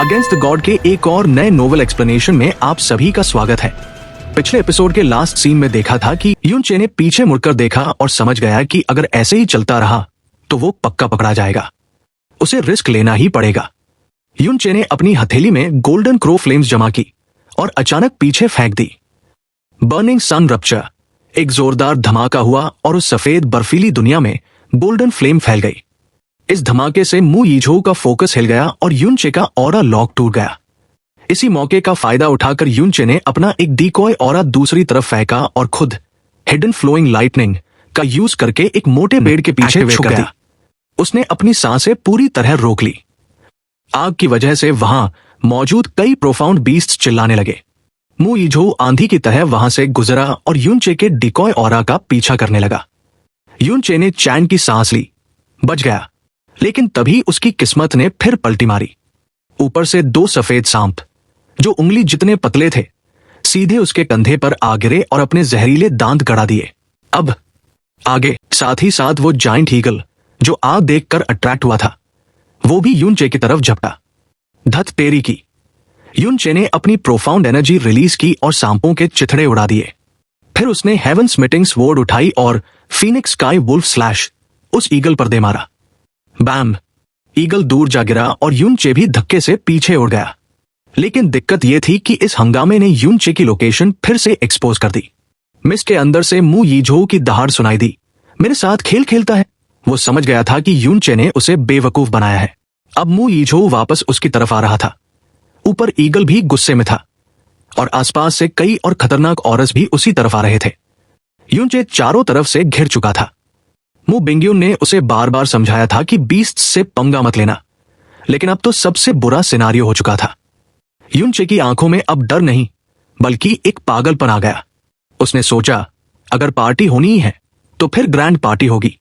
Against the God के एक और नए नोवेल एक्सप्लेनेशन में आप सभी का स्वागत है। पिछले एपिसोड के लास्ट सीन में देखा था कि युन चे ने पीछे मुड़कर देखा और समझ गया कि अगर ऐसे ही चलता रहा तो वो पक्का पकड़ा जाएगा, उसे रिस्क लेना ही पड़ेगा। युन चे ने अपनी हथेली में गोल्डन क्रो फ्लेम्स जमा की और अचानक पीछे फेंक दी। बर्निंग सन रप्चर, एक जोरदार धमाका हुआ और उस सफेद बर्फीली दुनिया में गोल्डन फ्लेम फैल गई। इस धमाके से मू यीझोउ का फोकस हिल गया और युन चे का ऑरा लॉक टूट गया। इसी मौके का फायदा उठाकर युन चे ने अपना एक डिकॉय ऑरा दूसरी तरफ फेंका और खुद हिडन फ्लोइंग लाइटनिंग का यूज करके एक मोटे पेड़ के पीछे छुप गया। उसने अपनी सांसें पूरी तरह रोक ली। आग की वजह से वहां मौजूद कई प्रोफाउंड बीस्ट्स चिल्लाने लगे। मू यीझोउ आंधी की तरह वहां से गुजरा और युन चे के डिकॉय ऑरा का पीछा करने लगा। युन चे ने चैन की सांस ली, बच गया, लेकिन तभी उसकी किस्मत ने फिर पलटी मारी। ऊपर से दो सफेद सांप जो उंगली जितने पतले थे सीधे उसके कंधे पर आ गिरे और अपने जहरीले दांत गड़ा दिए। अब आगे साथ ही साथ वो जाइंट ईगल जो आग देखकर अट्रैक्ट हुआ था वो भी युन चे की तरफ झपटा। धत तेरी की। युन चे ने अपनी प्रोफाउंड एनर्जी रिलीज की और सांपों के चिथड़े उड़ा दिए। फिर उसने हेवन स्मिटिंग स्वॉर्ड उठाई और फीनिक्स स्काई वुल्फ स्लैश उस ईगल पर दे मारा। बैम! ईगल दूर जा गिरा और युन चे भी धक्के से पीछे उड़ गया। लेकिन दिक्कत यह थी कि इस हंगामे ने युन चे की लोकेशन फिर से एक्सपोज कर दी। मिस्ट के अंदर से मू यीझोउ की दहाड़ सुनाई दी। मेरे साथ खेल खेलता है। वो समझ गया था कि युन चे ने उसे बेवकूफ बनाया है। अब मू यीझोउ वापस उसकी तरफ आ रहा था। ऊपर ईगल भी गुस्से में था और आसपास से कई और खतरनाक औरस भी उसी तरफ आ रहे थे। युन चे चारों तरफ से घिर चुका था। मू बिंग्युन ने उसे बार बार समझाया था कि बीस्ट से पंगा मत लेना, लेकिन अब तो सबसे बुरा सिनारियो हो चुका था। युन चे की आंखों में अब डर नहीं बल्कि एक पागलपन आ गया। उसने सोचा अगर पार्टी होनी ही है तो फिर ग्रैंड पार्टी होगी।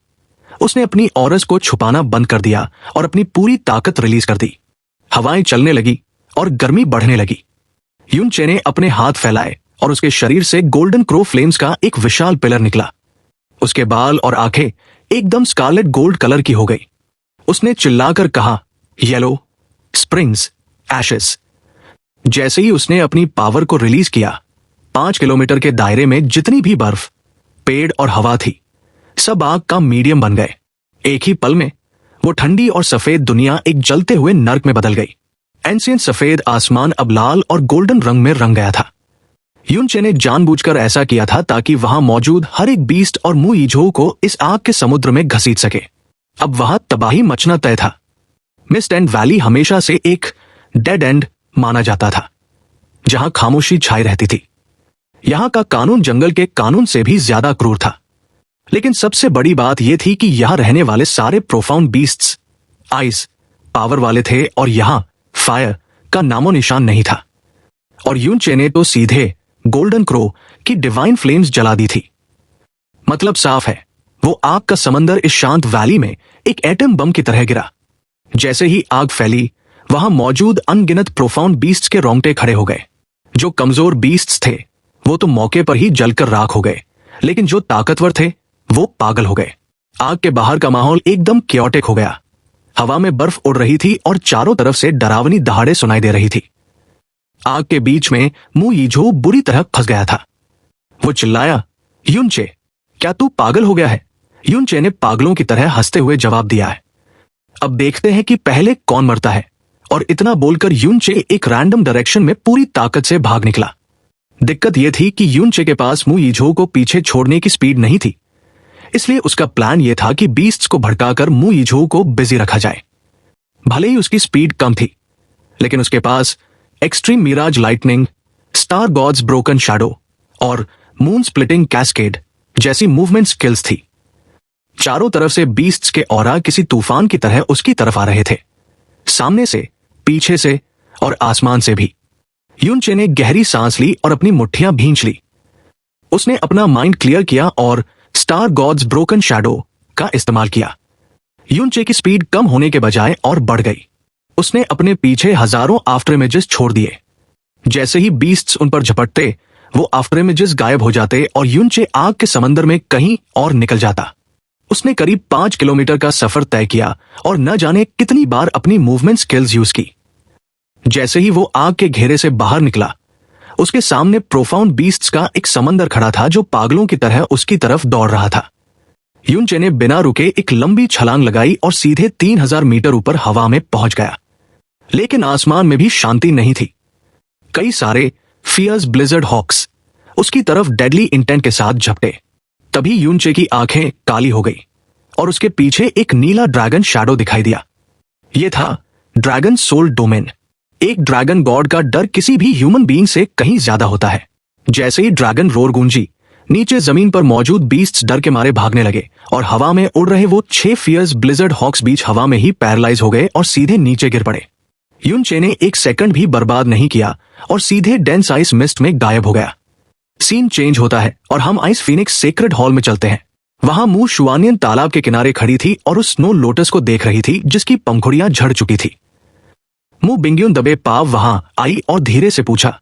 उसने अपनी औरस को छुपाना बंद कर दिया और अपनी पूरी ताकत रिलीज कर दी। हवाएं चलने लगी और गर्मी बढ़ने लगी। युन चे ने अपने हाथ फैलाए और उसके शरीर से गोल्डन क्रो फ्लेम्स का एक विशाल पिलर निकला। उसके बाल और आंखें एकदम स्कारलेट गोल्ड कलर की हो गई। उसने चिल्लाकर कहा, येलो स्प्रिंग्स एशेस। जैसे ही उसने अपनी पावर को रिलीज किया, 5 किलोमीटर के दायरे में जितनी भी बर्फ, पेड़ और हवा थी सब आग का मीडियम बन गए। एक ही पल में वो ठंडी और सफेद दुनिया एक जलते हुए नर्क में बदल गई। एंशिएंट सफेद आसमान अब लाल और गोल्डन रंग में रंग गया था। युन चे ने जानबूझकर ऐसा किया था ताकि वहां मौजूद हर एक बीस्ट और मू यीझोउ को इस आग के समुद्र में घसीट सके। अब वहां तबाही मचना तय था। मिस्ट एंड वैली हमेशा से एक डेड एंड माना जाता था जहां खामोशी छाई रहती थी। यहां का कानून जंगल के कानून से भी ज्यादा क्रूर था। लेकिन सबसे बड़ी बात यह थी कि यहां रहने वाले सारे प्रोफाउंड बीस्ट्स आइस पावर वाले थे और यहां फायर का नामो निशान नहीं था। और युन चे ने तो सीधे गोल्डन क्रो की डिवाइन फ्लेम्स जला दी थी। मतलब साफ है, वो आग का समंदर इस शांत वैली में एक एटम बम की तरह गिरा। जैसे ही आग फैली, वहां मौजूद अनगिनत प्रोफाउंड बीस्ट्स के रोंगटे खड़े हो गए। जो कमजोर बीस्ट्स थे वो तो मौके पर ही जलकर राख हो गए, लेकिन जो ताकतवर थे वो पागल हो गए। आग के बाहर का माहौल एकदम क्योटिक हो गया। हवा में बर्फ उड़ रही थी और चारों तरफ से डरावनी दहाड़े सुनाई दे रही थी। आग के बीच में मू यीझोउ बुरी तरह फंस गया था। वो चिल्लाया, युन चे, क्या तू पागल हो गया है? युन चे ने पागलों की तरह हंसते हुए जवाब दिया है, अब देखते हैं कि पहले कौन मरता है। और इतना बोलकर युन चे एक रैंडम डायरेक्शन में पूरी ताकत से भाग निकला। दिक्कत यह थी कि युन चे के पास मू यीझोउ को पीछे छोड़ने की स्पीड नहीं थी, इसलिए उसका प्लान यह था कि बीस्ट्स को भड़काकर मू यीझोउ को बिजी रखा जाए। भले ही उसकी स्पीड कम थी, लेकिन उसके पास extreme mirage lightning, star gods broken shadow और मून स्प्लिटिंग कैस्केड जैसी मूवमेंट स्किल्स थी। चारों तरफ से बीस्ट्स के ऑरा किसी तूफान की तरह उसकी तरफ आ रहे थे, सामने से, पीछे से और आसमान से भी। युन चे ने गहरी सांस ली और अपनी मुट्ठियां भींच ली। उसने अपना माइंड क्लियर किया और स्टार गॉड्स ब्रोकन शैडो का इस्तेमाल किया। युन चे की स्पीड कम होने के बजाय और बढ़ गई। उसने अपने पीछे हजारों आफ्टर इमेजेस छोड़ दिए। जैसे ही बीस्ट्स उन पर झपटते, वो आफ्टर इमेजेस गायब हो जाते और युन चे आग के समंदर में कहीं और निकल जाता। उसने करीब 5 किलोमीटर का सफर तय किया और न जाने कितनी बार अपनी मूवमेंट स्किल्स यूज की। जैसे ही वो आग के घेरे से बाहर निकला, उसके सामने प्रोफाउंड बीस्ट्स का एक समंदर खड़ा था जो पागलों की तरह उसकी तरफ दौड़ रहा था। युनचे ने बिना रुके एक लंबी छलांग लगाई और सीधे 3000 मीटर ऊपर हवा में पहुंच गया। लेकिन आसमान में भी शांति नहीं थी। कई सारे फियर्स ब्लिजर्ड हॉक्स उसकी तरफ डेडली इंटेंट के साथ झपटे। तभी युनचे की आंखें काली हो गई और उसके पीछे एक नीला ड्रैगन शैडो दिखाई दिया। यह था ड्रैगन सोल डोमेन। एक ड्रैगन गॉड का डर किसी भी ह्यूमन बीइंग से कहीं ज्यादा होता है। जैसे ही ड्रैगन रोर गूंजी, नीचे जमीन पर मौजूद बीस्ट्स डर के मारे भागने लगे और हवा में उड़ रहे वो 6 फियर्स ब्लिजर्ड हॉक्स बीच हवा में ही पैरालाइज हो गए और सीधे नीचे गिर पड़े। युनचे ने एक सेकंड भी बर्बाद नहीं किया और सीधे डेंस आइस मिस्ट में गायब हो गया। सीन चेंज होता है और हम आइस फीनिक्स सेक्रेड हॉल में चलते हैं। वहां मू शुआनियन तालाब के किनारे खड़ी थी और उस स्नो लोटस को देख रही थी जिसकी पंखुड़ियां झड़ चुकी थी। मू बिंग्यून दबे पाव वहां आई और धीरे से पूछा,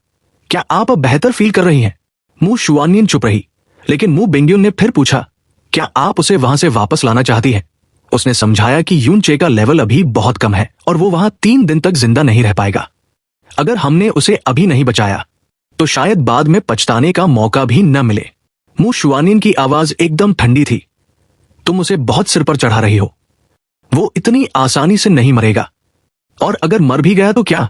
क्या आप अब बेहतर फील कर रही हैं? मू शुआनियन चुप रही, लेकिन मू बिंग्यून ने फिर पूछा, क्या आप उसे वहां से वापस लाना चाहती हैं? उसने समझाया कि युनचे का लेवल अभी बहुत कम है और वो वहां 3 दिन तक जिंदा नहीं रह पाएगा। अगर हमने उसे अभी नहीं बचाया तो शायद बाद में पछताने का मौका भी न मिले। मू शुआनियन की आवाज एकदम ठंडी थी। तुम उसे बहुत सिर पर चढ़ा रही हो। वो इतनी आसानी से नहीं मरेगा, और अगर मर भी गया तो क्या?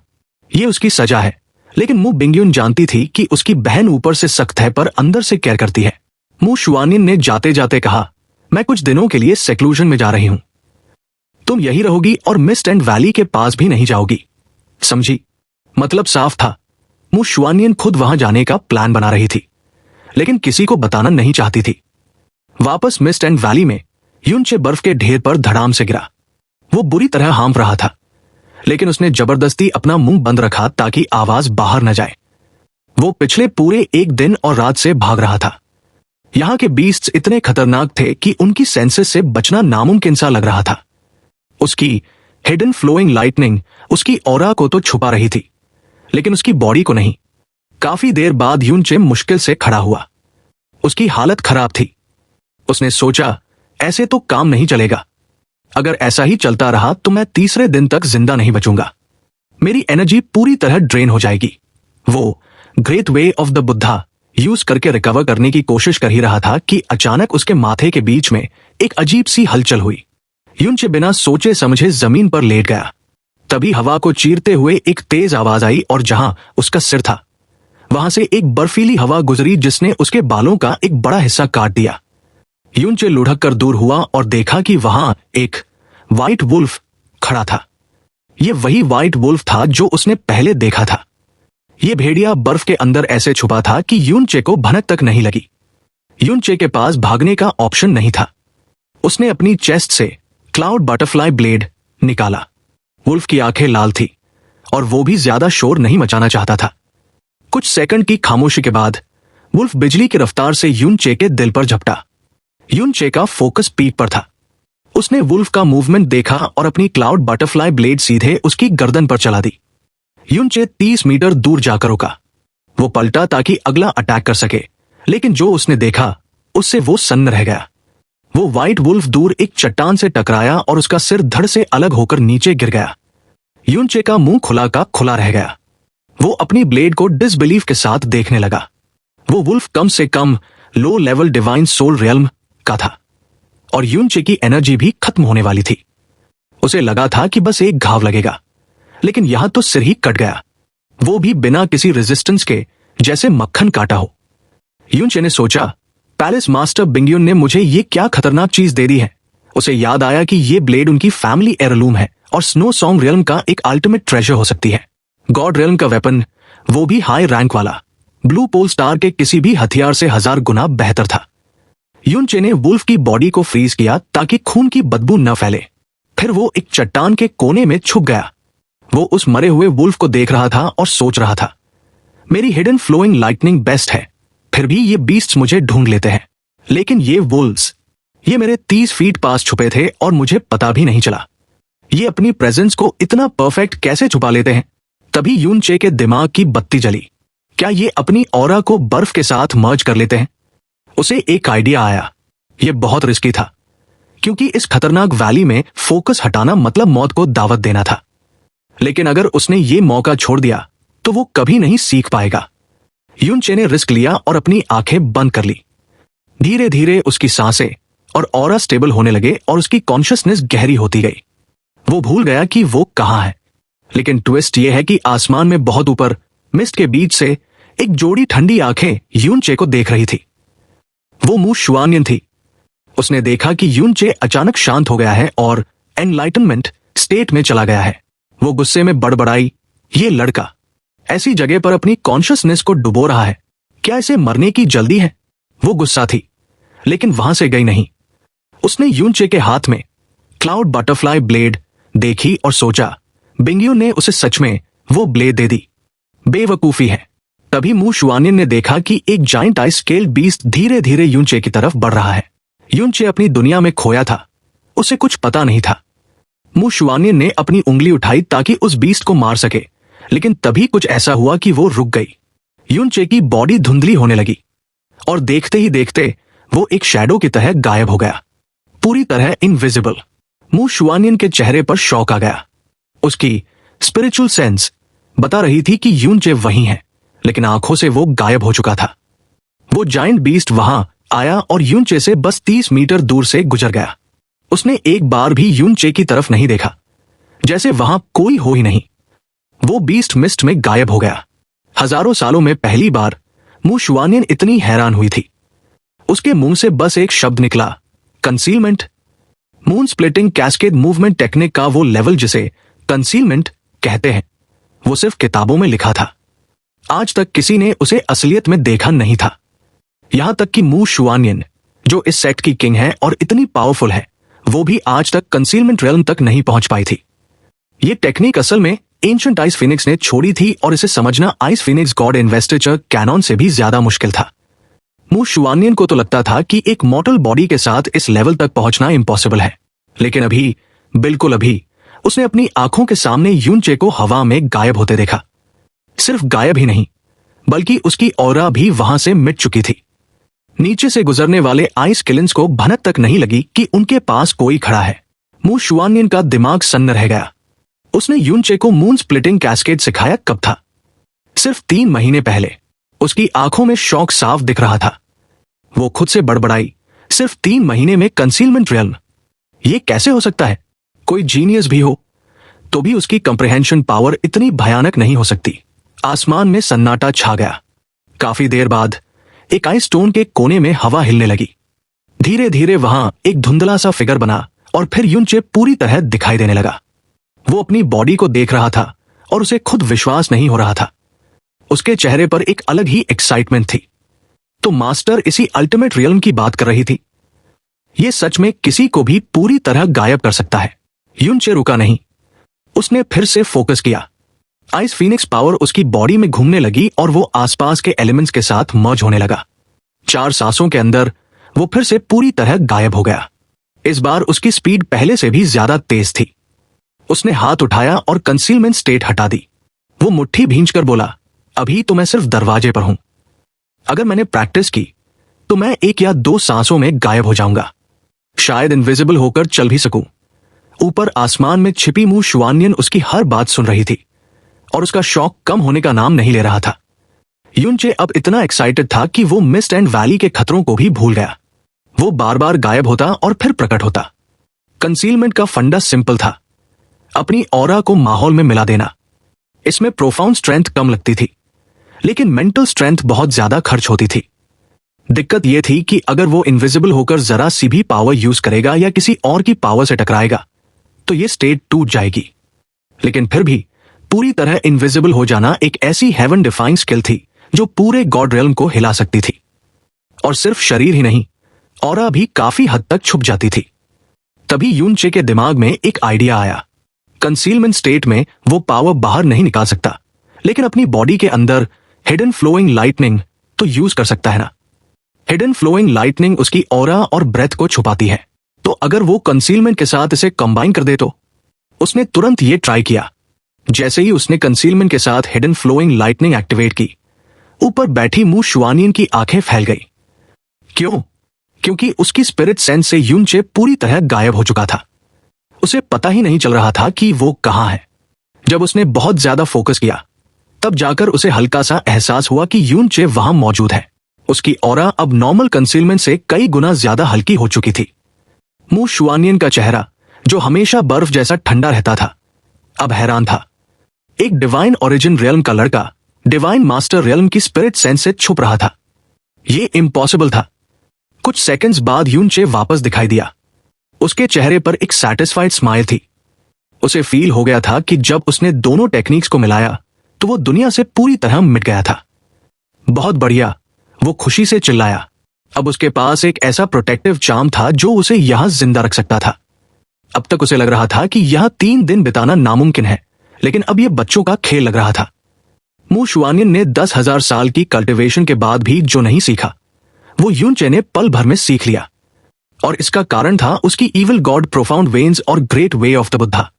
ये उसकी सजा है। लेकिन मू बिंग्यून जानती थी कि उसकी बहन ऊपर से सख्त है पर अंदर से केयर करती है। मू शुआनियन ने जाते जाते कहा, मैं कुछ दिनों के लिए सेक्लूजन में जा रही हूं। तुम यही रहोगी और मिस्ट एंड वैली के पास भी नहीं जाओगी, समझी? मतलब साफ था, मू शुआनियन खुद वहां जाने का प्लान बना रही थी, लेकिन किसी को बताना नहीं चाहती थी। वापस मिस्ट एंड वैली में युनचे बर्फ के ढेर पर धड़ाम से गिरा। वो बुरी तरह हांफ रहा था, लेकिन उसने जबरदस्ती अपना मुंह बंद रखा ताकि आवाज बाहर न जाए। वो पिछले पूरे 1 दिन और रात से भाग रहा था। यहां के बीस्ट्स इतने खतरनाक थे कि उनकी सेंसेस से बचना नामुमकिन सा लग रहा था। उसकी हिडन फ्लोइंग लाइटनिंग उसकी ऑरा को तो छुपा रही थी, लेकिन उसकी बॉडी को नहीं। काफी देर बाद युनचे मुश्किल से खड़ा हुआ। उसकी हालत खराब थी। उसने सोचा, ऐसे तो काम नहीं चलेगा। अगर ऐसा ही चलता रहा तो मैं तीसरे दिन तक जिंदा नहीं बचूंगा। मेरी एनर्जी पूरी तरह ड्रेन हो जाएगी। वो great way of the Buddha use करके रिकवर करने की कोशिश कर ही रहा था कि अचानक उसके माथे के बीच में एक अजीब सी हलचल हुई। युनचे बिना सोचे समझे जमीन पर लेट गया। तभी हवा को चीरते हुए एक तेज आवाज आई और जहां उसका सिर था वहां से एक बर्फीली हवा गुजरी जिसने उसके बालों का एक बड़ा हिस्सा काट दिया। युनचे लुढ़क कर दूर हुआ और देखा कि वहां एक व्हाइट वुल्फ खड़ा था। यह वही व्हाइट वुल्फ था जो उसने पहले देखा था। यह भेड़िया बर्फ के अंदर ऐसे छुपा था कि युनचे को भनक तक नहीं लगी। युनचे के पास भागने का ऑप्शन नहीं था। उसने अपनी चेस्ट से क्लाउड बटरफ्लाई ब्लेड निकाला। वुल्फ की आंखें लाल थी और वो भी ज्यादा शोर नहीं मचाना चाहता था। कुछ सेकंड की खामोशी के बाद वुल्फ बिजली की रफ्तार से युनचे के दिल पर झपटा। युनचे का फोकस पीठ पर था। उसने वुल्फ का मूवमेंट देखा और अपनी क्लाउड बटरफ्लाई ब्लेड सीधे उसकी गर्दन पर चला दी। युनचे 30 मीटर दूर जाकर रुका। वो पलटा ताकि अगला अटैक कर सके, लेकिन जो उसने देखा उससे वो सन्न रह गया। वो व्हाइट वुल्फ दूर एक चट्टान से टकराया और उसका सिर धड़ से अलग होकर नीचे गिर गया। युनचे का मुंह खुला का खुला रह गया। वो अपनी ब्लेड को डिसबिलीफ के साथ देखने लगा। वो वुल्फ कम से कम low level divine soul realm का था और युनचे की एनर्जी भी खत्म होने वाली थी। उसे लगा था कि बस एक घाव लगेगा, लेकिन यहां तो सिर ही कट गया, वो भी बिना किसी रेजिस्टेंस के, जैसे मक्खन काटा हो। युनचे ने सोचा, पैलेस मास्टर बिंग्यून ने मुझे ये क्या खतरनाक चीज दे दी है। उसे याद आया कि ये ब्लेड उनकी फैमिली एयरलूम है और स्नो सॉन्ग रियल्म का एक अल्टीमेट ट्रेजर हो सकती है। गॉड रियल्म का वेपन, वो भी हाई रैंक वाला, ब्लू पोल स्टार के किसी भी हथियार से 1000 गुना बेहतर था। युनचे ने वुल्फ की बॉडी को फ्रीज किया ताकि खून की बदबू न फैले। फिर वो एक चट्टान के कोने में छुप गया। वो उस मरे हुए वुल्फ को देख रहा था और सोच रहा था, मेरी हिडन फ्लोइंग लाइटनिंग बेस्ट है, फिर भी ये बीस्ट्स मुझे ढूंढ लेते हैं, लेकिन ये वुल्व्स, ये मेरे 30 फीट पास छुपे थे और मुझे पता भी नहीं चला। ये अपनी प्रेजेंस को इतना परफेक्ट कैसे छुपा लेते हैं? तभी युनचे के दिमाग की बत्ती जली। क्या ये अपनी ऑरा को बर्फ के साथ मर्ज कर लेते हैं? उसे एक आइडिया आया। यह बहुत रिस्की था, क्योंकि इस खतरनाक वैली में फोकस हटाना मतलब मौत को दावत देना था। लेकिन अगर उसने ये मौका छोड़ दिया तो वो कभी नहीं सीख पाएगा। युनचे ने रिस्क लिया और अपनी आंखें बंद कर ली। धीरे धीरे उसकी सांसें और ऑरा स्टेबल होने लगे और उसकी कॉन्शियसनेस गहरी होती गई। वो भूल गया कि वो कहाँ है। लेकिन ट्विस्ट ये है कि आसमान में बहुत ऊपर मिस्ट के बीच से एक जोड़ी ठंडी आंखें युनचे को देख रही थी। वो मू शुआनियन थी। उसने देखा कि युनचे अचानक शांत हो गया है और एनलाइटनमेंट स्टेट में चला गया है। वो गुस्से में बड़बड़ाई, ये लड़का ऐसी जगह पर अपनी कॉन्शियसनेस को डुबो रहा है, क्या इसे मरने की जल्दी है? वो गुस्सा थी, लेकिन वहां से गई नहीं। उसने युनचे के हाथ में क्लाउड बटरफ्लाई ब्लेड देखी और सोचा, बिंगियो ने उसे सच में वो ब्लेड दे दी। बेवकूफी है। तभी मू शुआनियन ने देखा कि एक जाइंट आइस स्केल बीस्ट धीरे धीरे युनचे की तरफ बढ़ रहा है। युनचे अपनी दुनिया में खोया था, उसे कुछ पता नहीं था। मू शुआनियन ने अपनी उंगली उठाई ताकि उस बीस्ट को मार सके, लेकिन तभी कुछ ऐसा हुआ कि वो रुक गई। युनचे की बॉडी धुंधली होने लगी और देखते ही देखते वो एक शैडो की तरह गायब हो गया, पूरी तरह इनविजिबल। मू शुआनियन के चेहरे पर शौक आ गया। उसकी स्पिरिचुअल सेंस बता रही थी कि युनचे वहीं है, लेकिन आंखों से वो गायब हो चुका था। वो जाइंट बीस्ट वहां आया और युनचे से बस 30 मीटर दूर से गुजर गया। उसने एक बार भी युनचे की तरफ नहीं देखा, जैसे वहां कोई हो ही नहीं। वो बीस्ट मिस्ट में गायब हो गया। हजारों सालों में पहली बार मू शुआनियन इतनी हैरान हुई थी। उसके मुंह से बस एक शब्द निकला, concealment. Moon splitting cascade movement technique का वो लेवल जिसे कंसीलमेंट कहते हैं, वो सिर्फ किताबों में लिखा था। आज तक किसी ने उसे असलियत में देखा नहीं था। यहां तक कि मू शुआनियन, जो इस सेक्ट की किंग है और इतनी पावरफुल है, वो भी आज तक कंसीलमेंट रेल्म तक नहीं पहुंच पाई थी। ये टेक्निक असल में एंशिएंट आइस फिनिक्स ने छोड़ी थी और इसे समझना ice Phoenix God investiture Canon से भी ज्यादा मुश्किल था। मू शुआनियन को तो लगता था कि एक मॉर्टल बॉडी के साथ इस लेवल तक पहुंचना इम्पॉसिबल है, लेकिन अभी, बिल्कुल अभी, उसने अपनी आंखों के सामने युनचे को हवा में गायब होते देखा। सिर्फ गायब ही नहीं, बल्कि उसकी ऑरा भी वहां से मिट चुकी थी। नीचे से गुजरने वाले आइस किलिंस को भनक तक नहीं लगी कि उनके पास कोई खड़ा है। मू शुआनियन का दिमाग सन्न रह गया। उसने युनचे को मून स्प्लिटिंग कैस्केड सिखाया कब था? सिर्फ 3 महीने पहले। उसकी आंखों में शौक साफ दिख रहा था। वो खुद से बड़बड़ाई, सिर्फ 3 महीने में कंसीलमेंट रियल्म, ये कैसे हो सकता है? कोई जीनियस भी हो तो भी उसकी कंप्रिहेंशन पावर इतनी भयानक नहीं हो सकती। आसमान में सन्नाटा छा गया। काफी देर बाद एक आइस स्टोन के कोने में हवा हिलने लगी। धीरे धीरे वहां एक धुंधला सा फिगर बना और फिर युनचे पूरी तरह दिखाई देने लगा। वो अपनी बॉडी को देख रहा था और उसे खुद विश्वास नहीं हो रहा था। उसके चेहरे पर एक अलग ही एक्साइटमेंट थी। तो मास्टर इसी अल्टीमेट रियल्म की बात कर रही थी। ये सच में किसी को भी पूरी तरह गायब कर सकता है। युनचे रुका नहीं। उसने फिर से फोकस किया। आइस फीनिक्स पावर उसकी बॉडी में घूमने लगी और वो आसपास के एलिमेंट्स के साथ मर्ज होने लगा। 4 सांसों के अंदर वो फिर से पूरी तरह गायब हो गया। इस बार उसकी स्पीड पहले से भी ज्यादा तेज थी। उसने हाथ उठाया और कंसीलमेंट स्टेट हटा दी। वो मुट्ठी भींचकर बोला, अभी तो मैं सिर्फ दरवाजे पर हूं। अगर मैंने प्रैक्टिस की तो मैं 1 या 2 सांसों में गायब हो जाऊंगा। शायद इनविजिबल होकर चल भी सकूं। ऊपर आसमान में छिपी मू शुआनियन उसकी हर बात सुन रही थी और उसका शौक कम होने का नाम नहीं ले रहा था। युनचे अब इतना एक्साइटेड था कि वो मिस्ट एंड वैली के खतरों को भी भूल गया। वो बार बार गायब होता और फिर प्रकट होता। कंसीलमेंट का फंडा सिंपल था, अपनी ऑरा को माहौल में मिला देना। इसमें प्रोफाउंड स्ट्रेंथ कम लगती थी, लेकिन मेंटल स्ट्रेंथ बहुत ज्यादा खर्च होती थी। दिक्कत यह थी कि अगर वो इनविजिबल होकर जरा सी भी पावर यूज करेगा या किसी और की पावर से टकराएगा तो ये स्टेट टूट जाएगी। लेकिन फिर भी पूरी तरह इनविजिबल हो जाना एक ऐसी हेवन डिफाइंग स्किल थी जो पूरे गॉड रियल्म को हिला सकती थी। और सिर्फ शरीर ही नहीं, ऑरा भी काफी हद तक छुप जाती थी। तभी युनचे के दिमाग में एक आइडिया आया। कंसीलमेंट स्टेट में वो पावर बाहर नहीं निकाल सकता, लेकिन अपनी बॉडी के अंदर हिडन फ्लोइंग लाइटनिंग तो यूज कर सकता है ना। हिडन फ्लोइंग लाइटनिंग उसकी ऑरा और ब्रेथ को छुपाती है, तो अगर वो कंसीलमेंट के साथ इसे कंबाइन कर दे तो। उसने तुरंत ये ट्राई किया। जैसे ही उसने कंसीलमेंट के साथ हिडन फ्लोइंग लाइटनिंग एक्टिवेट की, ऊपर बैठी मू शुआनियन की आंखें फैल गई। क्यों? क्योंकि उसकी स्पिरिट सेंस से युनचे पूरी तरह गायब हो चुका था। उसे पता ही नहीं चल रहा था कि वो कहां है। जब उसने बहुत ज्यादा फोकस किया तब जाकर उसे हल्का सा एहसास हुआ कि यून चे वहां मौजूद है। उसकी ऑरा अब नॉर्मल कंसीलमेंट से कई गुना ज्यादा हल्की हो चुकी थी। मू शुआनियन का चेहरा, जो हमेशा बर्फ जैसा ठंडा रहता था, अब हैरान था। एक डिवाइन ओरिजिन रियल्म का लड़का डिवाइन मास्टर रियल्म की स्पिरिट सेंस से छुप रहा था। यह इम्पॉसिबल था। कुछ सेकंड्स बाद यून चे वापस दिखाई दिया। उसके चेहरे पर एक सैटिस्फाइड स्माइल थी। उसे फील हो गया था कि जब उसने दोनों टेक्निक्स को मिलाया तो वो दुनिया से पूरी तरह मिट गया था। बहुत बढ़िया, वो खुशी से चिल्लाया। अब उसके पास एक ऐसा प्रोटेक्टिव चार्म था जो उसे यहां जिंदा रख सकता था। अब तक उसे लग रहा था कि यहां 3 दिन बिताना नामुमकिन है, लेकिन अब यह बच्चों का खेल लग रहा था। मू शुआनियन ने 10,000 साल की कल्टीवेशन के बाद भी जो नहीं सीखा, वो यून चे ने पल भर में सीख लिया। और इसका कारण था उसकी इविल गॉड प्रोफाउंड वेन्स और great way of the Buddha.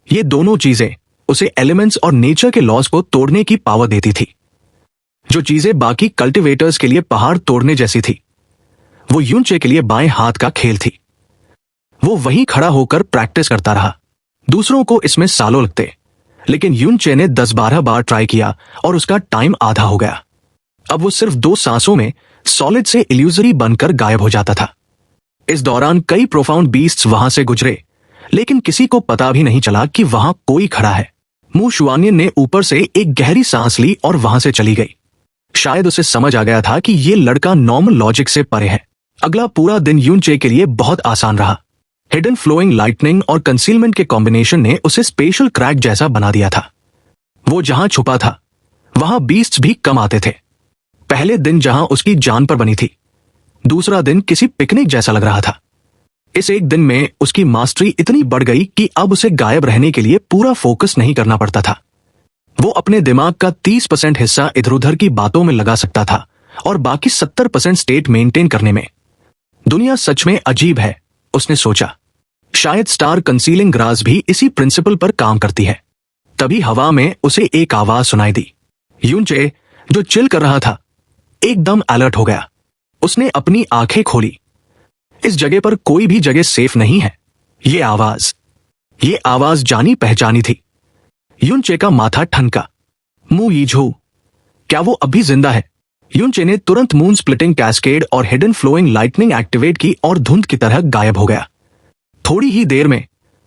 ये दोनों चीजें उसे एलिमेंट्स और नेचर के लॉज को तोड़ने की पावर देती थी। जो चीजें बाकी कल्टीवेटर्स के लिए पहाड़ तोड़ने जैसी थी, वो यून चे के लिए बाएं हाथ का खेल थी। वो वहीं खड़ा होकर प्रैक्टिस करता रहा। दूसरों को इसमें सालों लगते, लेकिन यून चे ने 10-12 बार ट्राई किया और उसका टाइम आधा हो गया। अब वो सिर्फ 2 सांसों में सॉलिड से इल्यूजरी बनकर गायब हो जाता था। इस दौरान कई प्रोफाउंड बीस्ट्स वहां से गुजरे, लेकिन किसी को पता भी नहीं चला कि वहां कोई खड़ा है। मू शुआनियन ने ऊपर से एक गहरी सांस ली और वहां से चली गई। शायद उसे समझ आ गया था कि ये लड़का नॉर्मल लॉजिक से परे है। अगला पूरा दिन यून चे के लिए बहुत आसान रहा। हिडन फ्लोइंग लाइटनिंग और कंसीलमेंट के कॉम्बिनेशन ने उसे स्पेशल क्रैक जैसा बना दिया था। वो जहां छुपा था वहां बीस्ट्स भी कम आते थे। पहले दिन जहां उसकी जान पर बनी थी, दूसरा दिन किसी पिकनिक जैसा लग रहा था। इस एक दिन में उसकी मास्टरी इतनी बढ़ गई कि अब उसे गायब रहने के लिए पूरा फोकस नहीं करना पड़ता था। वो अपने दिमाग का 30% हिस्सा इधर उधर की बातों में लगा सकता था और बाकी 70% स्टेट मेंटेन करने में। दुनिया सच में अजीब है, उसने सोचा। शायद स्टार कंसीलिंग ग्रास भी इसी प्रिंसिपल पर काम करती है। तभी हवा में उसे एक आवाज सुनाई दी। यून चे, जो चिल कर रहा था, एकदम अलर्ट हो गया। उसने अपनी आंखें खोली। इस जगह पर कोई भी जगह सेफ नहीं है। ये आवाज जानी पहचानी थी। यून चे का माथा ठनका। मू यीझू, क्या वो अभी जिंदा है? यून चे ने तुरंत मून स्प्लिटिंग कैस्केड और हिडन फ्लोइंग लाइटनिंग एक्टिवेट की और धुंध की तरह गायब हो गया। थोड़ी ही देर में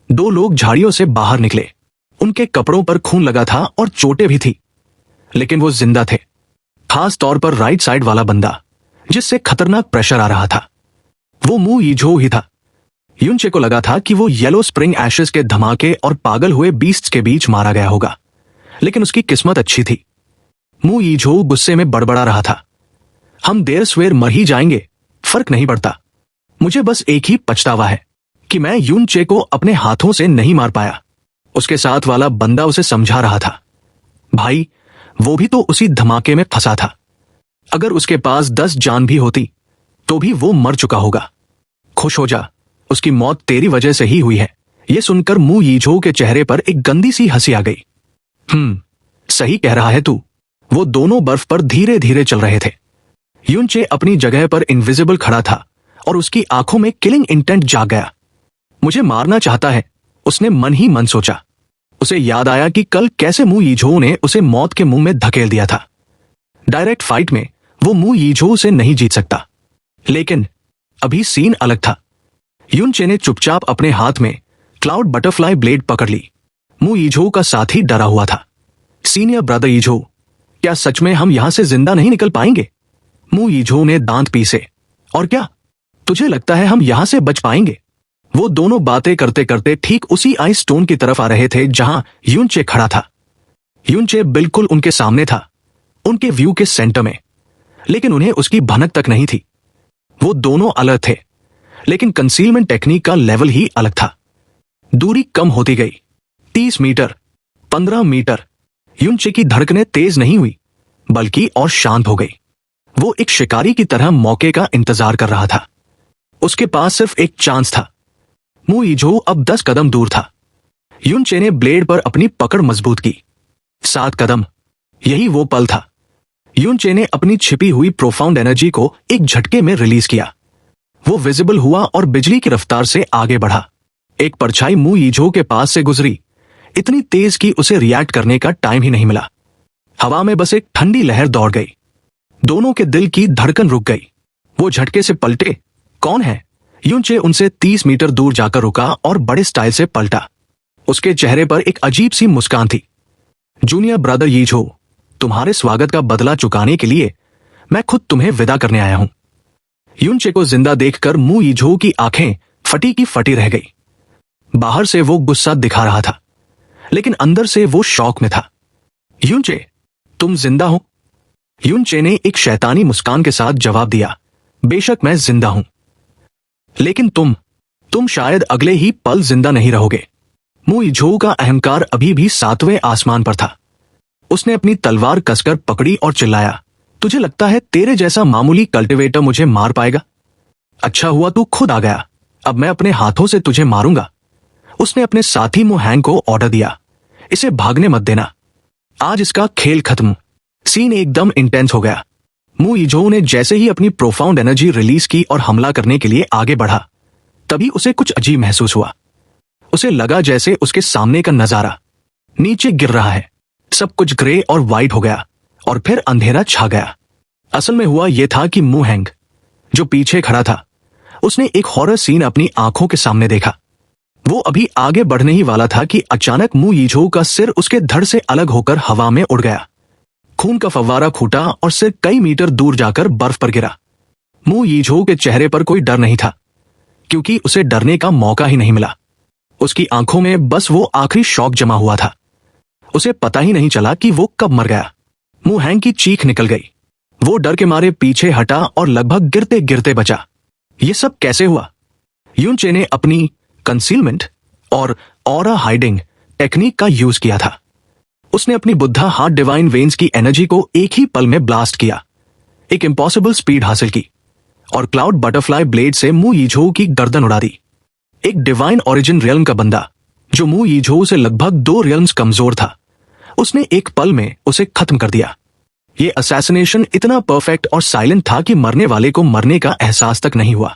2 लोग झाड़ियों से बाहर निकले। उनके कपड़ों पर खून लगा था और चोटें भी थी, लेकिन वो जिंदा थे। खास तौर पर राइट साइड वाला बंदा, जिससे खतरनाक प्रेशर आ रहा था, वो मू यीझो ही था। यून चे को लगा था कि वो येलो स्प्रिंग एशेस के धमाके और पागल हुए बीस्ट्स के बीच मारा गया होगा, लेकिन उसकी किस्मत अच्छी थी। मू यीझो गुस्से में बड़बड़ा रहा था। हम देर सवेर मर ही जाएंगे, फर्क नहीं पड़ता। मुझे बस एक ही पछतावा है कि मैं यून चे को अपने हाथों से नहीं मार पाया। उसके साथ वाला बंदा उसे समझा रहा था। भाई, वो भी तो उसी धमाके में फंसा था। अगर उसके पास 10 जान भी होती तो भी वो मर चुका होगा। खुश हो जा, उसकी मौत तेरी वजह से ही हुई है। यह सुनकर मू यीझो के चेहरे पर एक गंदी सी हंसी आ गई। सही कह रहा है तू। वो दोनों बर्फ पर धीरे धीरे चल रहे थे। यून चे अपनी जगह पर इनविजिबल खड़ा था और उसकी आंखों में किलिंग इंटेंट जाग गया। मुझे मारना चाहता है, उसने मन ही मन सोचा। उसे याद आया कि कल कैसे मू यीझो ने उसे मौत के मुंह में धकेल दिया था। डायरेक्ट फाइट में वो मू यीझो से नहीं जीत सकता, लेकिन अभी सीन अलग था। यून चे ने चुपचाप अपने हाथ में क्लाउड बटरफ्लाई ब्लेड पकड़ ली। मू यीझो का साथी डरा हुआ था। सीनियर ब्रदर यीझो, क्या सच में हम यहां से जिंदा नहीं निकल पाएंगे? मू यीझो ने दांत पीसे। और क्या तुझे लगता है हम यहां से बच पाएंगे? वो दोनों बातें करते करते ठीक उसी आइस स्टोन की तरफ आ रहे थे जहां यून चे खड़ा था। यून चे बिल्कुल उनके सामने था, उनके व्यू के सेंटर में, लेकिन उन्हें उसकी भनक तक नहीं थी। वो दोनों अलग थे, लेकिन कंसीलमेंट टेक्निक का लेवल ही अलग था। दूरी कम होती गई। 30 मीटर, 15 मीटर। यून चे की धड़कनें तेज नहीं हुई, बल्कि और शांत हो गई। वो एक शिकारी की तरह मौके का इंतजार कर रहा था। उसके पास सिर्फ एक चांस था। मू यीझो अब 10 कदम दूर था। यून चे ने ब्लेड पर अपनी पकड़ मजबूत की। 7 कदम। यही वो पल था। यून चे ने अपनी छिपी हुई प्रोफाउंड एनर्जी को एक झटके में रिलीज किया। वो विजिबल हुआ और बिजली की रफ्तार से आगे बढ़ा। एक परछाई मू यीझो के पास से गुजरी, इतनी तेज कि उसे रिएक्ट करने का टाइम ही नहीं मिला। हवा में बस एक ठंडी लहर दौड़ गई। दोनों के दिल की धड़कन रुक गई। वो झटके से पलटे। कौन है? युनचे उनसे 30 मीटर दूर जाकर रुका और बड़े स्टाइल से पलटा। उसके चेहरे पर एक अजीब सी मुस्कान थी। जूनियर ब्रदर यीझो, तुम्हारे स्वागत का बदला चुकाने के लिए मैं खुद तुम्हें विदा करने आया हूं। युनचे को जिंदा देखकर मु यीझो की आंखें फटी की फटी रह गई। बाहर से वो गुस्सा दिखा रहा था, लेकिन अंदर से वो शौक में था। युनचे, तुम जिंदा हो? युनचे ने एक शैतानी मुस्कान के साथ जवाब दिया, बेशक मैं जिंदा हूं, लेकिन तुम शायद अगले ही पल जिंदा नहीं रहोगे। मु यीझो का अहंकार अभी भी 7वें आसमान पर था। उसने अपनी तलवार कसकर पकड़ी और चिल्लाया, तुझे लगता है तेरे जैसा मामूली कल्टीवेटर मुझे मार पाएगा? अच्छा हुआ तू खुद आ गया, अब मैं अपने हाथों से तुझे मारूंगा। उसने अपने साथी मु हैंग को ऑर्डर दिया, इसे भागने मत देना, आज इसका खेल खत्म। सीन एकदम इंटेंस हो गया। मु यीझो ने जैसे ही अपनी प्रोफाउंड एनर्जी रिलीज की और हमला करने के लिए आगे बढ़ा, तभी उसे कुछ अजीब महसूस हुआ। उसे लगा जैसे उसके सामने का नजारा नीचे गिर रहा है। सब कुछ ग्रे और वाइट हो गया और फिर अंधेरा छा गया। असल में हुआ यह था कि मु हैंग, जो पीछे खड़ा था, उसने एक हॉरर सीन अपनी आंखों के सामने देखा। वो अभी आगे बढ़ने ही वाला था कि अचानक मु यीझो का सिर उसके धड़ से अलग होकर हवा में उड़ गया। खून का फव्वारा फूटा और सिर कई मीटर दूर जाकर बर्फ पर गिरा। मु यीझो के चेहरे पर कोई डर नहीं था, क्योंकि उसे डरने का मौका ही नहीं मिला। उसकी आंखों में बस वो आखिरी शौक जमा हुआ था। उसे पता ही नहीं चला कि वो कब मर गया। मु हैंग की चीख निकल गई। वो डर के मारे पीछे हटा और लगभग गिरते गिरते बचा। ये सब कैसे हुआ? युनचे ने अपनी कंसीलमेंट और ऑरा हाइडिंग टेक्निक का यूज किया था। उसने अपनी बुद्धा हार्ट डिवाइन वेन्स की एनर्जी को एक ही पल में ब्लास्ट किया, एक इम्पॉसिबल स्पीड हासिल की और क्लाउड बटरफ्लाई ब्लेड से मु यीझो की गर्दन उड़ा दी। एक डिवाइन ओरिजिन रियल्म का बंदा, जो मु यीझो से लगभग 2 रियल्म्स कमजोर था, उसने एक पल में उसे खत्म कर दिया। ये असैसिनेशन इतना परफेक्ट और साइलेंट था कि मरने वाले को मरने का एहसास तक नहीं हुआ।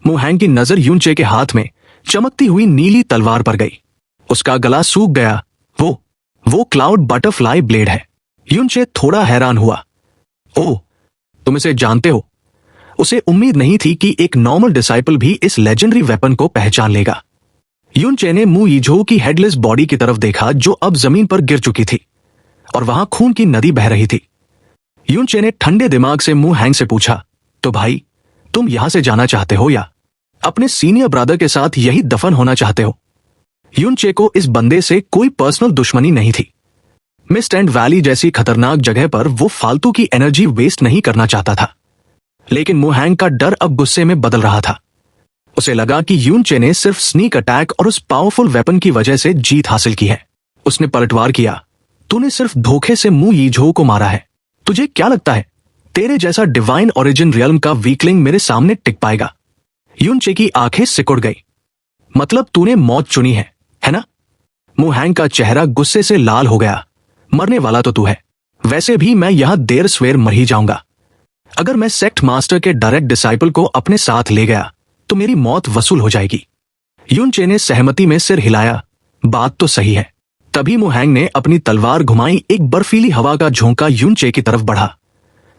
मु हैंग की नजर युनचे के हाथ में चमकती हुई नीली तलवार पर गई। उसका गला सूख गया। वो क्लाउड बटरफ्लाई ब्लेड है। युनचे थोड़ा हैरान हुआ। ओह, तुम इसे जानते हो? उसे उम्मीद नहीं थी कि एक नॉर्मल डिसाइपल भी इस लेजेंडरी वेपन को पहचान लेगा। युनचे ने मु यीझो की हेडलेस बॉडी की तरफ देखा, जो अब जमीन पर गिर चुकी थी और वहां खून की नदी बह रही थी। युनचे ने ठंडे दिमाग से मु हैंग से पूछा, तो भाई, तुम यहां से जाना चाहते हो या अपने सीनियर ब्रदर के साथ यही दफन होना चाहते हो? युनचे को इस बंदे से कोई पर्सनल दुश्मनी नहीं थी। मिस्ट एंड वैली जैसी खतरनाक जगह पर वो फालतू की एनर्जी वेस्ट नहीं करना चाहता था, लेकिन मु हैंग का डर अब गुस्से में बदल रहा था। उसे लगा कि युनचे ने सिर्फ स्नीक अटैक और उस पावरफुल वेपन की वजह से जीत हासिल की है। उसने पलटवार किया, तूने सिर्फ धोखे से मु यीझो को मारा है। तुझे क्या लगता है तेरे जैसा डिवाइन ओरिजिन रियल्म का वीकलिंग मेरे सामने टिक पाएगा? युनचे की आंखें सिकुड़ गई। मतलब तूने मौत चुनी है ना? मु हैंग का चेहरा गुस्से से लाल हो गया। मरने वाला तो तू है। वैसे भी मैं यहां देर सवेर मर ही जाऊंगा। अगर मैं सेक्ट मास्टर के डायरेक्ट डिसाइपल को अपने साथ ले गया तो मेरी मौत वसूल हो जाएगी। युनचे ने सहमति में सिर हिलाया, बात तो सही है। तभी मु हैंग ने अपनी तलवार घुमाई। एक बर्फीली हवा का झोंका युनचे की तरफ बढ़ा,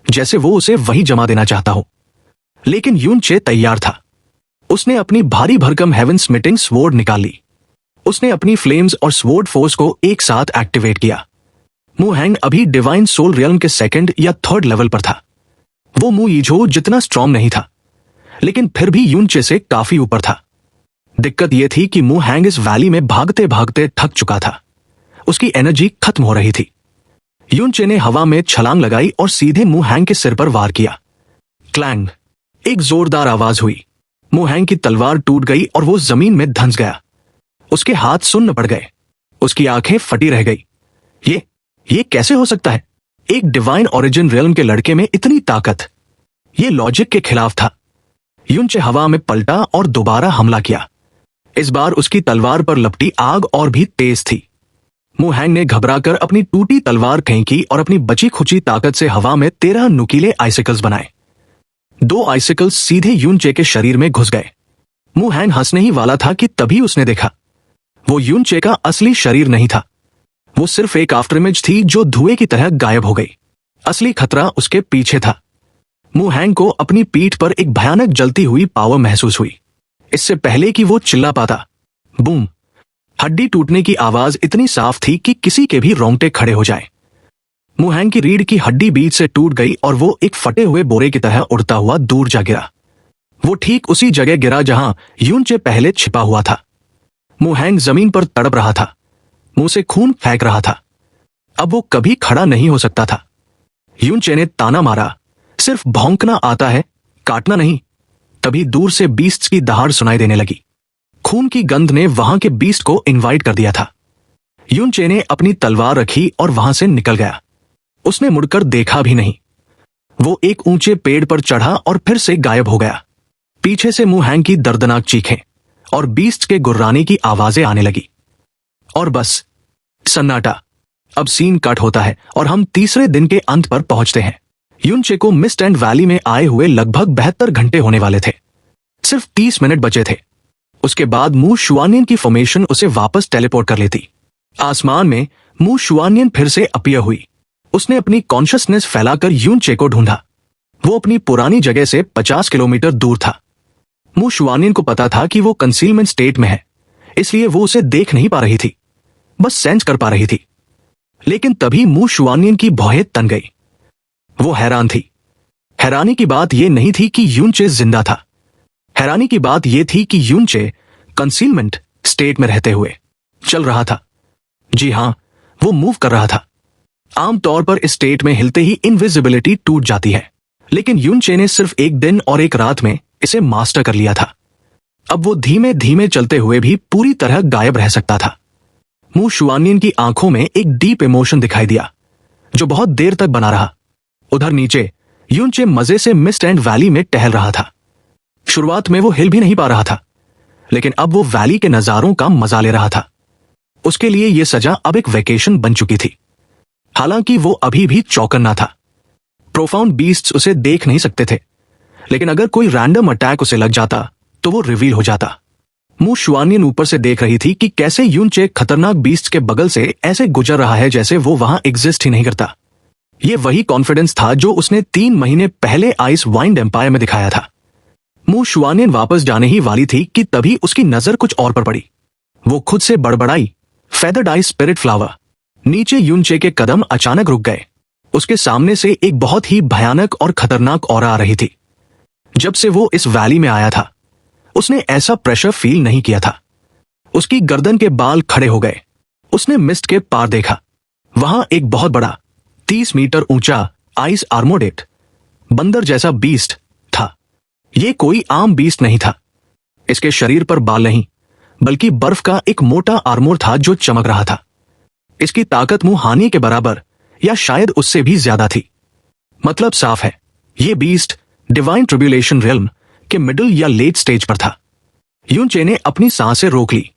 जैसे वो उसे वहीं जमा देना चाहता हो। लेकिन युनचे तैयार था। उसने अपनी भारी भरकम हेवन स्मिटिंग स्वॉर्ड निकाल ली। उसने अपनी फ्लेम्स और स्वॉर्ड फोर्स को एक साथ एक्टिवेट किया। मु हैंग अभी डिवाइन सोल रियल्म के 2nd या 3rd लेवल पर था। वो मु यीझो जितना स्ट्रॉन्ग नहीं था, लेकिन फिर भी युनचे से काफी ऊपर था। दिक्कत यह थी कि मु हैंग इस वैली में भागते भागते थक चुका था। उसकी एनर्जी खत्म हो रही थी। युनचे ने हवा में छलांग लगाई और सीधे मु हैंग के सिर पर वार किया। क्लैंग, एक जोरदार आवाज हुई। मु हैंग की तलवार टूट गई और वो जमीन में धंस गया। उसके हाथ सुन्न पड़ गए। उसकी आंखें फटी रह गई। ये कैसे हो सकता है? एक डिवाइन ओरिजिन रियल्म के लड़के में इतनी ताकत? ये लॉजिक के खिलाफ था। युनचे हवा में पलटा और दोबारा हमला किया। इस बार उसकी तलवार पर लपटी आग और भी तेज थी। मु हैंग ने घबराकर अपनी टूटी तलवार फेंकी और अपनी बची खुची ताकत से हवा में 13 नुकीले आइसिकल्स बनाए। 2 आइसिकल्स सीधे युनचे के शरीर में घुस गए। मु हैंग हंसने ही वाला था कि तभी उसने देखा। वो यूनचे का असली शरीर नहीं था। वो सिर्फ एक आफ्टर इमेज थी जो धुएं की तरह गायब हो गई। असली खतरा उसके पीछे था। मू हैंग को अपनी पीठ पर एक भयानक जलती हुई पावर महसूस हुई। इससे पहले कि वो चिल्ला पाता, बूम! हड्डी टूटने की आवाज इतनी साफ थी कि किसी के भी रोंगटे खड़े हो जाए। मू हैंग की रीढ़ की हड्डी बीच से टूट गई और वो एक फटे हुए बोरे की तरह उड़ता हुआ दूर जा गिरा। वो ठीक उसी जगह गिरा जहां यूनचे पहले छिपा हुआ था। मू हैंग जमीन पर तड़प रहा था, मुंह से खून फेंक रहा था। अब वो कभी खड़ा नहीं हो सकता था। यूनचे ने ताना मारा, सिर्फ भौंकना आता है, काटना नहीं। तभी दूर से बीस्ट्स की दहाड़ सुनाई देने लगी। खून की गंध ने वहां के बीस्ट को इनवाइट कर दिया था। यूनचे ने अपनी तलवार रखी और वहां से निकल गया। उसने मुड़कर देखा भी नहीं। वो एक ऊंचे पेड़ पर चढ़ा और फिर से गायब हो गया। पीछे से मू हैंग की दर्दनाक चीखें और बीस्ट के गुर्राने की आवाजें आने लगी। और बस सन्नाटा। अब सीन कट होता है और हम तीसरे दिन के अंत पर पहुंचते हैं। यूनचे को मिस्ट एंड वैली में आए हुए लगभग 72 घंटे होने वाले थे। सिर्फ 30 मिनट बचे थे। उसके बाद मू शुआनियन की फॉर्मेशन उसे वापस टेलीपोर्ट कर लेती। आसमान में मू शुआनियन फिर से अपीयर हुई। उसने अपनी कॉन्शियसनेस फैलाकर यूनचे को ढूंढा। वो अपनी पुरानी जगह से 50 किलोमीटर दूर था। मू शुआनियन को पता था कि वो कंसीलमेंट स्टेट में है, इसलिए वो उसे देख नहीं पा रही थी, बस सेंस कर पा रही थी। लेकिन तभी मू शुआनियन की भौहें तन गई। वो हैरान थी। हैरानी की बात यह नहीं थी कि यूनचे जिंदा था। हैरानी की बात यह थी कि यूनचे कंसीलमेंट स्टेट में रहते हुए चल रहा था। जी हां, वो मूव कर रहा था। आमतौर पर इस स्टेट में हिलते ही इनविजिबिलिटी टूट जाती है, लेकिन यूनचे ने सिर्फ एक दिन और एक रात में इसे मास्टर कर लिया था। अब वो धीमे धीमे चलते हुए भी पूरी तरह गायब रह सकता था। मू शुआनियन की आंखों में एक डीप इमोशन दिखाई दिया, जो बहुत देर तक बना रहा। उधर नीचे यूनचे मजे से मिस्ट एंड वैली में टहल रहा था। शुरुआत में वो हिल भी नहीं पा रहा था, लेकिन अब वो वैली के नजारों का मजा ले रहा था। उसके लिए यह सजा अब एक वेकेशन बन चुकी थी। हालांकि वो अभी भी चौकन्ना था। प्रोफाउंड बीस्ट्स उसे देख नहीं सकते थे, लेकिन अगर कोई रैंडम अटैक उसे लग जाता तो वो रिवील हो जाता। मू शुआनियन ऊपर से देख रही थी कि कैसे यूनचे खतरनाक बीस्ट के बगल से ऐसे गुजर रहा है जैसे वो वहां एग्जिस्ट ही नहीं करता। ये वही कॉन्फिडेंस था जो उसने 3 महीने पहले आइस वाइंड एम्पायर में दिखाया था। मू शुआनियन वापस जाने ही वाली थी कि तभी उसकी नजर कुछ और पर पड़ी। वो खुद से बड़बड़ाई, फेदर्ड आई स्पिरिट फ्लावर। नीचे यूनचे के कदम अचानक रुक गए। उसके सामने से एक बहुत ही भयानक और खतरनाक ऑरा आ रही थी। जब से वो इस वैली में आया था, उसने ऐसा प्रेशर फील नहीं किया था। उसकी गर्दन के बाल खड़े हो गए। उसने मिस्ट के पार देखा। वहां एक बहुत बड़ा 30 मीटर ऊंचा आइस आर्मोडेट बंदर जैसा बीस्ट था। यह कोई आम बीस्ट नहीं था। इसके शरीर पर बाल नहीं, बल्कि बर्फ का एक मोटा आर्मोर था जो चमक रहा था। इसकी ताकत मुहानी के बराबर या शायद उससे भी ज्यादा थी। मतलब साफ है, यह बीस्ट डिवाइन ट्रिब्यूलेशन रिल्म के मिडिल या लेट स्टेज पर था। यूनचे ने अपनी सांसें रोक ली।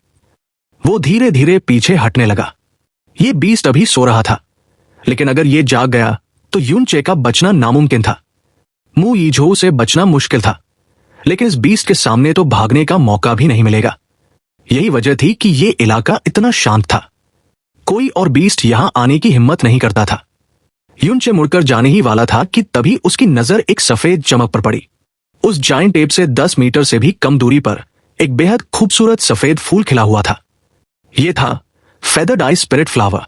वो धीरे धीरे पीछे हटने लगा। यह बीस्ट अभी सो रहा था, लेकिन अगर यह जाग गया तो यूनचे का बचना नामुमकिन था। मू यीझोउ से बचना मुश्किल था, लेकिन इस बीस्ट के सामने तो भागने का मौका भी नहीं मिलेगा। यही वजह थी कि यह इलाका इतना शांत था। कोई और बीस्ट यहां आने की हिम्मत नहीं करता था। यूनचे मुड़कर जाने ही वाला था कि तभी उसकी नजर एक सफेद चमक पर पड़ी। उस जाइंट एप से 10 मीटर से भी कम दूरी पर एक बेहद खूबसूरत सफेद फूल खिला हुआ था। यह था फेदर्ड आई स्पिरिट फ्लावर।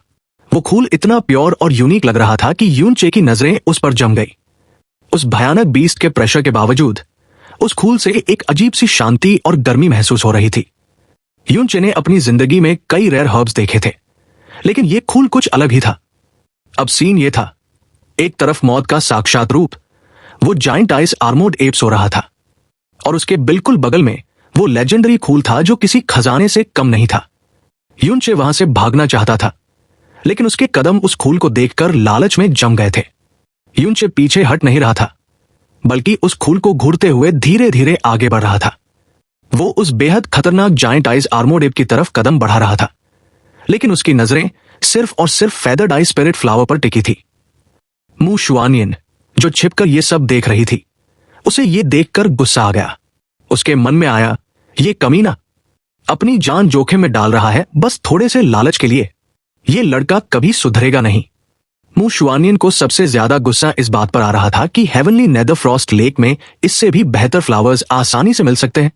वो फूल इतना प्योर और यूनिक लग रहा था कि यूनचे की नजरें उस पर जम गई। उस भयानक बीस्ट के प्रेशर के बावजूद उस फूल से एक अजीब सी शांति और गर्मी महसूस हो रही थी। यूनचे ने अपनी जिंदगी में कई रेयर हर्ब्स देखे थे, लेकिन यह फूल कुछ अलग ही था। अब सीन यह था, एक तरफ मौत का साक्षात रूप, वो जाइंट आइस आर्मोर्ड एप सो रहा था, और उसके बिल्कुल बगल में वो लेजेंडरी फूल था जो किसी खजाने से कम नहीं था। यूनचे वहां से भागना चाहता था, लेकिन उसके कदम उस फूल को देखकर लालच में जम गए थे। यूनचे पीछे हट नहीं रहा था, बल्कि उस फूल को घूरते हुए धीरे धीरे आगे बढ़ रहा था। वो उस बेहद खतरनाक जाइंट आइस आर्मोर्ड एप की तरफ कदम बढ़ा रहा था, लेकिन उसकी नजरें सिर्फ और सिर्फ फेदर्ड आई स्पिरिट फ्लावर पर टिकी थी। मू शुआनियन, जो छिपकर ये सब देख रही थी, उसे ये देखकर गुस्सा आ गया। उसके मन में आया, ये कमीना अपनी जान जोखिम में डाल रहा है बस थोड़े से लालच के लिए। ये लड़का कभी सुधरेगा नहीं। मू शुआनियन को सबसे ज्यादा गुस्सा इस बात पर आ रहा था कि हेवनली नेदरफ्रॉस्ट लेक में इससे भी बेहतर फ्लावर्स आसानी से मिल सकते हैं,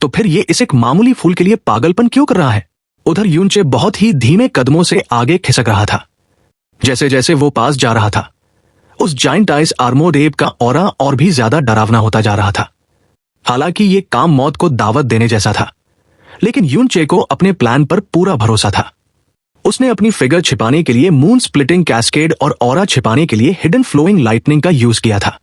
तो फिर ये इस एक मामूली फूल के लिए पागलपन क्यों कर रहा है। उधर यूनचे बहुत ही धीमे कदमों से आगे खिसक रहा था। जैसे जैसे वो पास जा रहा था, उस जाइंट आइज आर्मोर्ड एप का ऑरा और भी ज्यादा डरावना होता जा रहा था। हालांकि ये काम मौत को दावत देने जैसा था, लेकिन यूनचे को अपने प्लान पर पूरा भरोसा था। उसने अपनी फिगर छिपाने के लिए मून स्प्लिटिंग कैस्केड और ऑरा छिपाने के लिए हिडन फ्लोइंग लाइटनिंग का यूज किया था।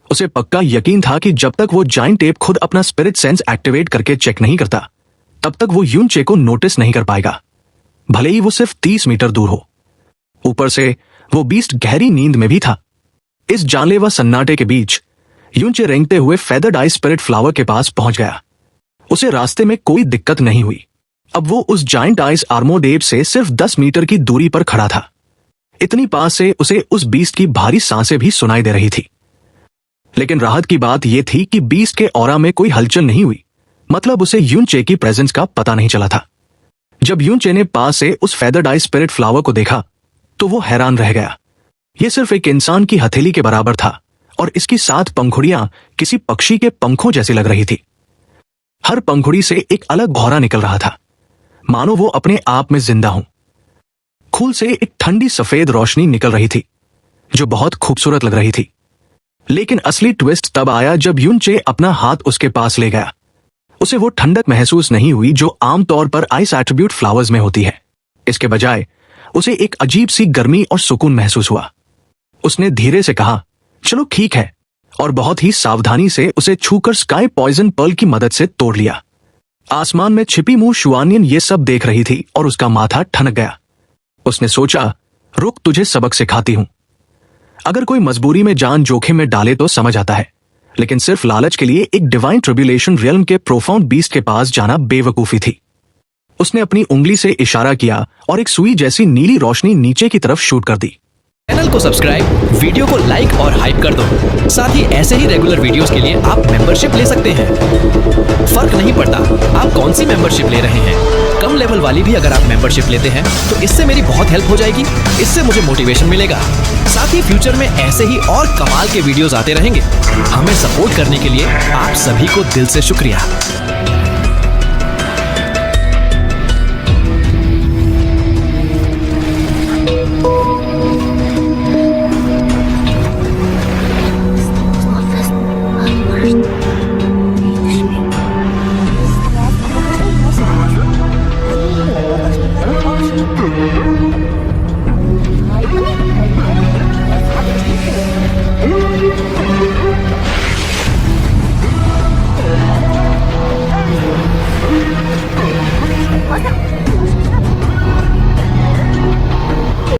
उसे पक्का यकीन था कि जब तक वो जाइंट एप खुद अपना स्पिरिट सेंस एक्टिवेट करके चेक नहीं करता, तब तक वो यूनचे को नोटिस नहीं कर पाएगा, भले ही वो सिर्फ 30 मीटर दूर हो। ऊपर से वो बीस्ट गहरी नींद में भी था। इस जानलेवा सन्नाटे के बीच यूनचे रेंगते हुए फेदर्ड आई स्पिरिट फ्लावर के पास पहुंच गया। उसे रास्ते में कोई दिक्कत नहीं हुई। अब वो उस जाइंट आइज आर्मोर्ड एप से सिर्फ 10 मीटर की दूरी पर खड़ा था। इतनी पास से उसे उस बीस्ट की भारी सांसें भी सुनाई दे रही थी। लेकिन राहत की बात यह थी कि बीस्ट के ऑरा में कोई हलचल नहीं हुई, मतलब उसे यूनचे की प्रेजेंस का पता नहीं चला था। जब यूनचे ने पास से उस फेदर्ड आई स्पिरिट फ्लावर को देखा तो वो हैरान रह गया। यह सिर्फ एक इंसान की हथेली के बराबर था और इसकी 7 पंखुड़ियां किसी पक्षी के पंखों जैसी लग रही थी। हर पंखुड़ी से एक अलग भौरा निकल रहा था, मानो वो अपने आप में जिंदा हो। खूल से एक ठंडी सफेद रोशनी निकल रही थी जो बहुत खूबसूरत लग रही थी। लेकिन असली ट्विस्ट तब आया जब यूनचे अपना हाथ उसके पास ले गया। उसे वो ठंडक महसूस नहीं हुई जो आमतौर पर आइस एट्रीब्यूट फ्लावर्स में होती है। इसके बजाय उसे एक अजीब सी गर्मी और सुकून महसूस हुआ। उसने धीरे से कहा, चलो ठीक है, और बहुत ही सावधानी से उसे छूकर स्काई पॉइजन पर्ल की मदद से तोड़ लिया। आसमान में छिपी मू शुआनियन ये सब देख रही थी और उसका माथा ठनक गया। उसने सोचा, रुक, तुझे सबक सिखाती हूं। अगर कोई मजबूरी में जान जोखिम में डाले तो समझ आता है, लेकिन सिर्फ लालच के लिए एक डिवाइन ट्रिब्यूलेशन रियल्म के प्रोफाउंड बीस्ट के पास जाना बेवकूफी थी। उसने अपनी उंगली से इशारा किया और एक सुई जैसी नीली रोशनी नीचे की तरफ शूट कर दी। चैनल को सब्सक्राइब, वीडियो को लाइक और हाइप कर दो। साथ ही ऐसे ही रेगुलर वीडियोस के लिए आप मेंबरशिप ले सकते हैं। फर्क नहीं पड़ता आप कौन सी मेंबरशिप ले रहे हैं, कम लेवल वाली भी अगर आप मेंबरशिप लेते हैं तो इससे मेरी बहुत हेल्प हो जाएगी। इससे मुझे मोटिवेशन मिलेगा। साथ ही फ्यूचर में ऐसे ही और कमाल के वीडियोस आते रहेंगे। हमें सपोर्ट करने के लिए आप सभी को दिल से शुक्रिया।